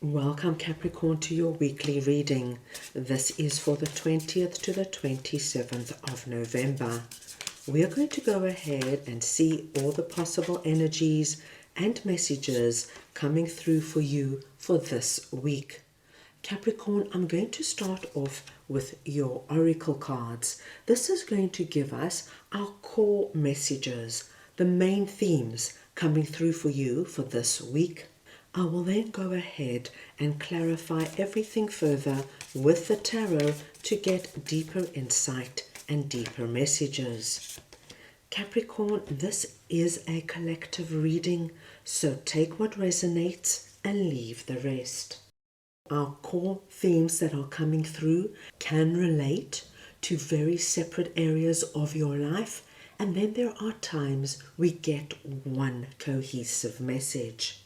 Welcome Capricorn to your weekly reading. This is for the 20th to the 27th of November. We are going to go ahead and see all the possible energies and messages coming through for you for this week. Capricorn, I'm going to start off with your oracle cards. This is going to give us our core messages, the main themes coming through for you for this week. I will then go ahead and clarify everything further with the tarot to get deeper insight and deeper messages. Capricorn, this is a collective reading, so take what resonates and leave the rest. Our core themes that are coming through can relate to very separate areas of your life, and then there are times we get one cohesive message.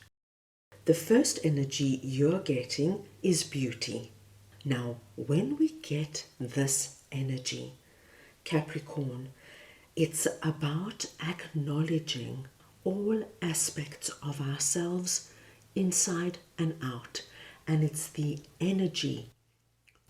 The first energy you're getting is beauty. Now, when we get this energy, Capricorn, it's about acknowledging all aspects of ourselves, inside and out. And it's the energy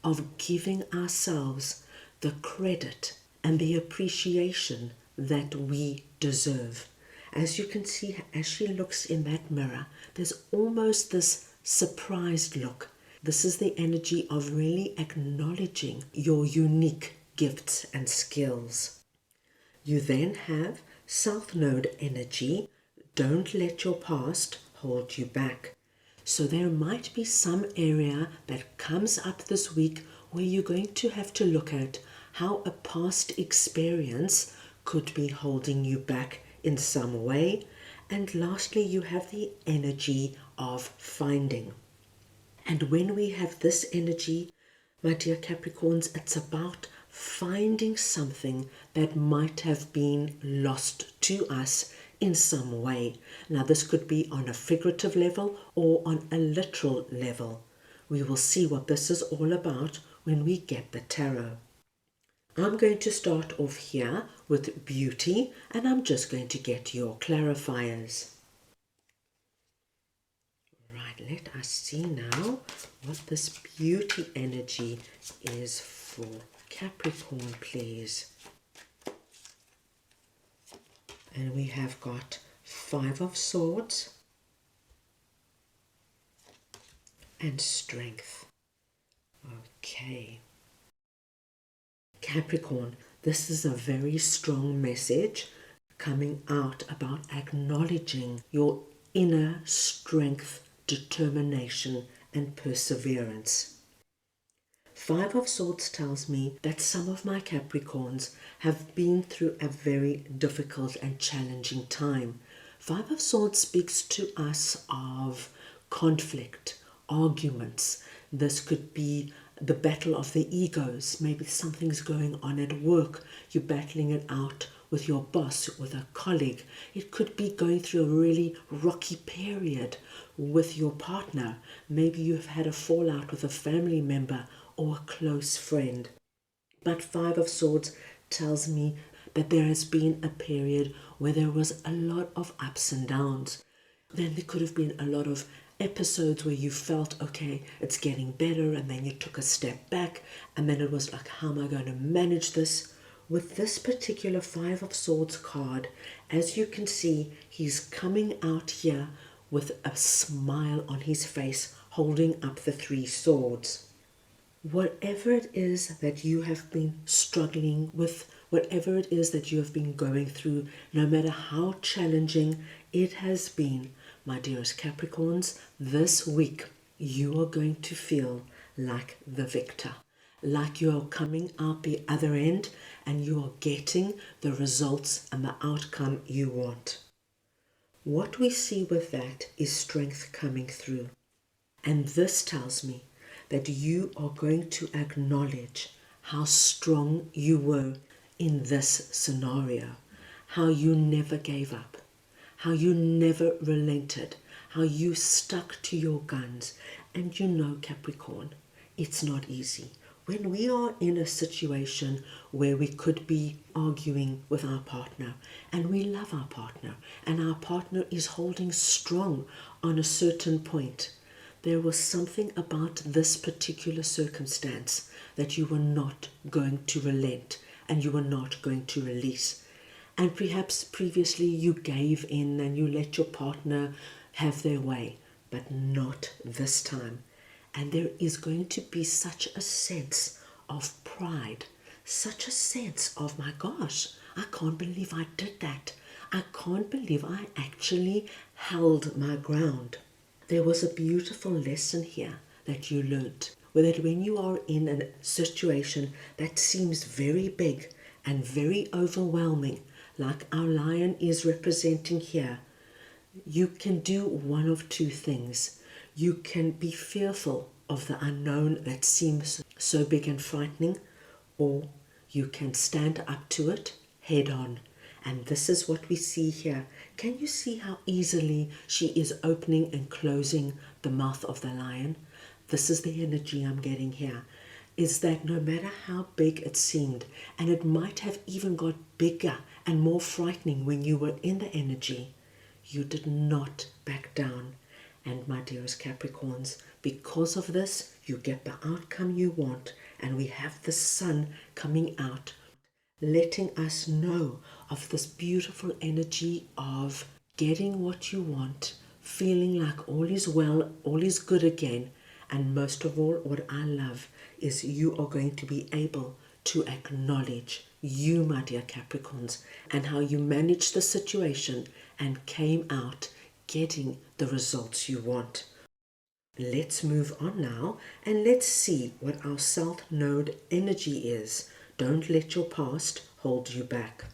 of giving ourselves the credit and the appreciation that we deserve. As you can see, as she looks in that mirror, there's almost this surprised look. This is the energy of really acknowledging your unique gifts and skills. You then have South Node energy. Don't let your past hold you back. So there might be some area that comes up this week where you're going to have to look at how a past experience could be holding you back in some way. And lastly, you have the energy of finding. And when we have this energy, my dear Capricorns, it's about finding something that might have been lost to us in some way. Now, this could be on a figurative level or on a literal level. We will see what this is all about when we get the tarot. I'm going to start off here with beauty, and I'm just going to get your clarifiers. Right, let us see now what this beauty energy is for Capricorn, please. And we have got 5 of Swords and Strength. Okay. Capricorn, this is a very strong message coming out about acknowledging your inner strength, determination, and perseverance. 5 of Swords tells me that some of my Capricorns have been through a very difficult and challenging time. 5 of Swords speaks to us of conflict, arguments. This could be the battle of the egos. Maybe something's going on at work. You're battling it out with your boss, with a colleague. It could be going through a really rocky period with your partner. Maybe you've had a fallout with a family member or a close friend. But 5 of Swords tells me that there has been a period where there was a lot of ups and downs. Then there could have been a lot of episodes where you felt, okay, it's getting better, and then you took a step back, and then it was like, how am I going to manage this? With this particular 5 of Swords card, as you can see, he's coming out here with a smile on his face, holding up the 3 swords. Whatever it is that you have been struggling with, whatever it is that you have been going through, no matter how challenging it has been, my dearest Capricorns, this week you are going to feel like the victor, like you are coming out the other end and you are getting the results and the outcome you want. What we see with that is strength coming through. And this tells me that you are going to acknowledge how strong you were in this scenario, how you never gave up, how you never relented, how you stuck to your guns. And you know, Capricorn, it's not easy. When we are in a situation where we could be arguing with our partner and we love our partner and our partner is holding strong on a certain point, there was something about this particular circumstance that you were not going to relent and you were not going to release. And perhaps previously you gave in and you let your partner have their way, but not this time. And there is going to be such a sense of pride, such a sense of, my gosh, I can't believe I did that. I can't believe I actually held my ground. There was a beautiful lesson here that you learned, that when you are in a situation that seems very big and very overwhelming, like our lion is representing here, you can do one of two things. You can be fearful of the unknown that seems so big and frightening, or you can stand up to it head on. And this is what we see here. Can you see how easily she is opening and closing the mouth of the lion? This is the energy I'm getting here, is that no matter how big it seemed, and it might have even got bigger and more frightening when you were in the energy, you did not back down. And my dearest Capricorns, because of this, you get the outcome you want. And we have the sun coming out, letting us know of this beautiful energy of getting what you want, feeling like all is well, all is good again. And most of all, what I love is you are going to be able to acknowledge you, my dear Capricorns, and how you managed the situation and came out getting the results you want. Let's move on now and let's see what our South Node energy is. Don't let your past hold you back.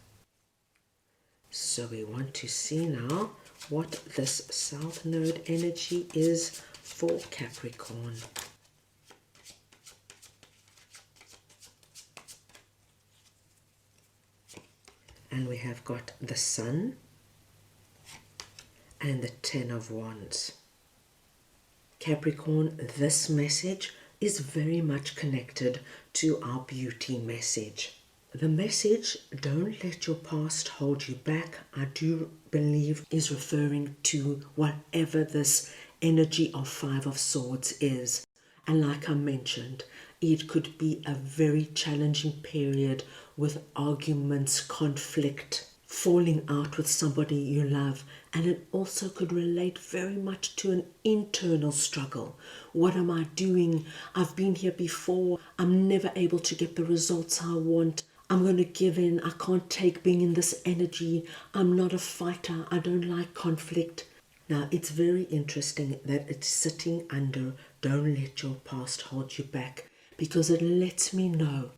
So we want to see now what this South Node energy is for Capricorn. And we have got the Sun and the Ten of Wands. Capricorn, this message is very much connected to our beauty message. The message, don't let your past hold you back, I do believe is referring to whatever this energy of Five of Swords is. And like I mentioned, it could be a very challenging period with arguments, conflict, falling out with somebody you love, and it also could relate very much to an internal struggle. What am I doing? I've been here before. I'm never able to get the results I want. I'm going to give in. I can't take being in this energy. I'm not a fighter. I don't like conflict. Now, it's very interesting that it's sitting under don't let your past hold you back, because it lets me know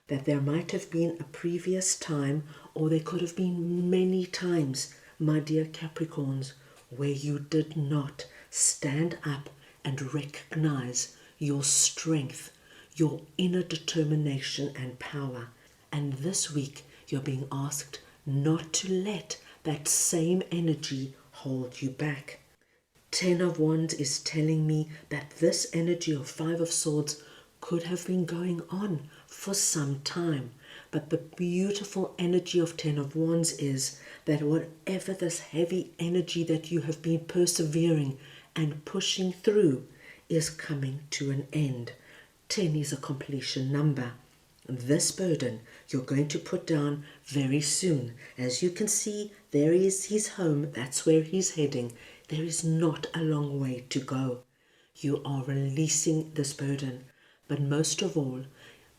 that there might have been a previous time, or there could have been many times, my dear Capricorns, where you did not stand up and recognize your strength, your inner determination and power. And this week, you're being asked not to let that same energy hold you back. Ten of Wands is telling me that this energy of Five of Swords could have been going on for some time. But the beautiful energy of Ten of Wands is that whatever this heavy energy that you have been persevering and pushing through is coming to an end. 10 is a completion number. This burden you're going to put down very soon. As you can see, there is his home. That's where he's heading. There is not a long way to go. You are releasing this burden. But most of all,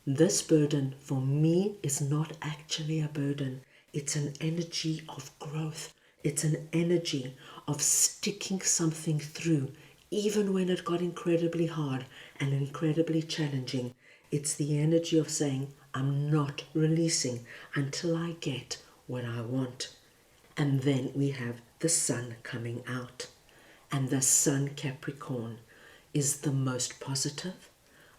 this burden for me is not actually a burden. It's an energy of growth. It's an energy of sticking something through, even when it got incredibly hard and incredibly challenging. It's the energy of saying, I'm not releasing until I get what I want. And then we have the sun coming out. And the Sun, Capricorn, is the most positive,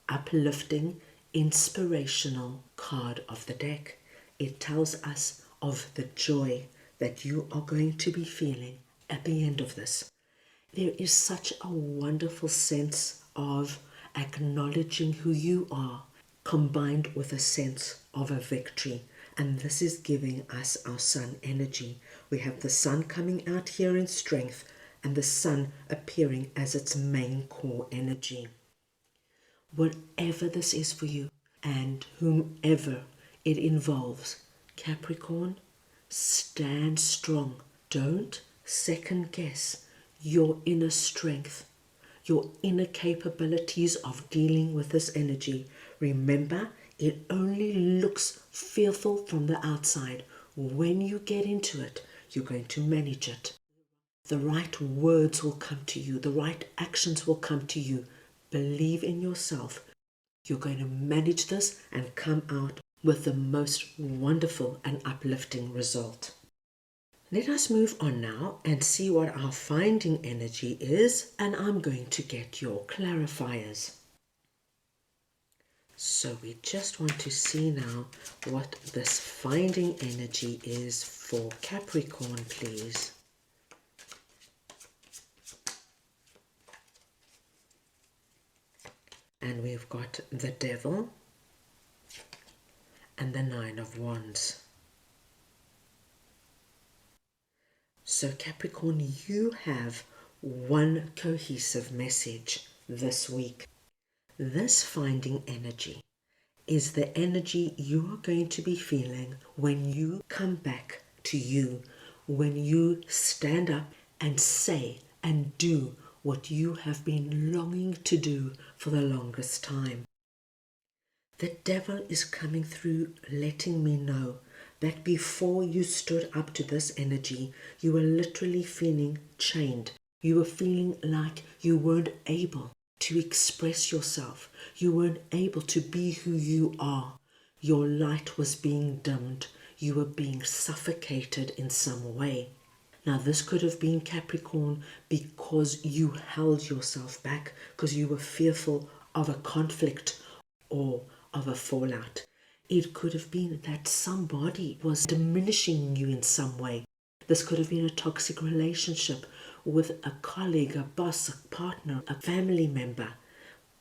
uplifting, inspirational card of the deck. It tells us of the joy that you are going to be feeling at the end of this. There is such a wonderful sense of acknowledging who you are, combined with a sense of a victory. And this is giving us our sun energy. We have the sun coming out here in strength, and the sun appearing as its main core energy. Whatever this is for you and whomever it involves, Capricorn, stand strong. Don't second guess your inner strength, your inner capabilities of dealing with this energy. Remember, it only looks fearful from the outside. When you get into it, you're going to manage it. The right words will come to you. The right actions will come to you. Believe in yourself. You're going to manage this and come out with the most wonderful and uplifting result. Let us move on now and see what our finding energy is, and I'm going to get your clarifiers. So we just want to see now what this finding energy is for Capricorn, please. And we've got the Devil and the Nine of Wands. So Capricorn, you have one cohesive message this week. This finding energy is the energy you are going to be feeling when you come back to you, when you stand up and say and do what you have been longing to do for the longest time. The Devil is coming through, letting me know that before you stood up to this energy, you were literally feeling chained. You were feeling like you weren't able to express yourself. You weren't able to be who you are. Your light was being dimmed. You were being suffocated in some way. Now, this could have been Capricorn because you held yourself back because you were fearful of a conflict or of a fallout. It could have been that somebody was diminishing you in some way. This could have been a toxic relationship with a colleague, a boss, a partner, a family member.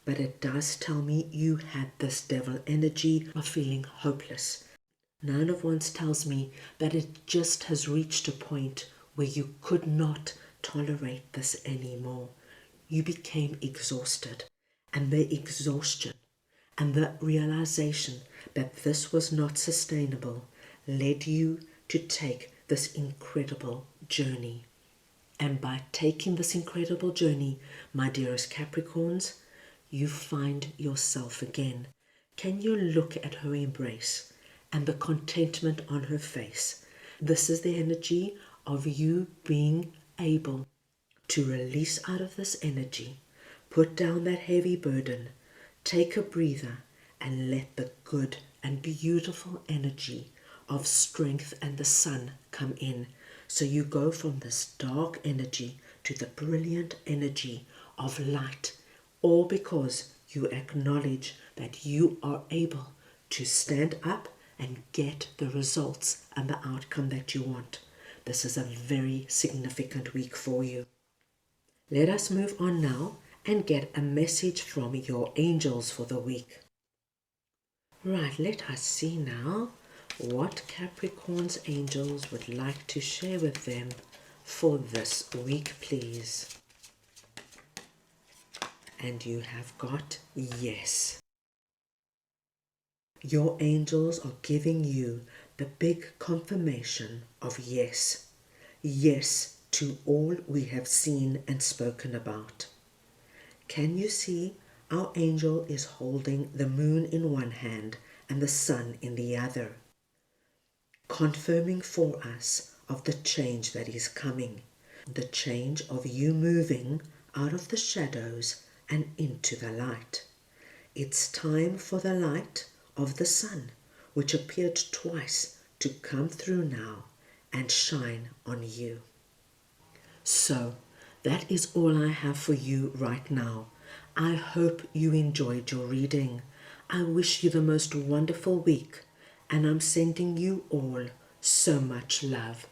But it does tell me you had this Devil energy of feeling hopeless. Nine of Wands tells me that it just has reached a point where you could not tolerate this anymore. You became exhausted, and the exhaustion and the realization that this was not sustainable led you to take this incredible journey. And by taking this incredible journey, my dearest Capricorns, you find yourself again. Can you look at her embrace and the contentment on her face? This is the energy of you being able to release out of this energy, put down that heavy burden, take a breather, and let the good and beautiful energy of strength and the sun come in. So you go from this dark energy to the brilliant energy of light, all because you acknowledge that you are able to stand up and get the results and the outcome that you want. This is a very significant week for you. Let us move on now and get a message from your angels for the week. Right, let us see now what Capricorn's angels would like to share with them for this week, please. And you have got yes. Your angels are giving you the big confirmation of yes. Yes to all we have seen and spoken about. Can you see our angel is holding the moon in one hand and the sun in the other, confirming for us of the change that is coming, the change of you moving out of the shadows and into the light. It's time for the light of the sun, which appeared twice, to come through now and shine on you. So, that is all I have for you right now. I hope you enjoyed your reading. I wish you the most wonderful week, and I'm sending you all so much love.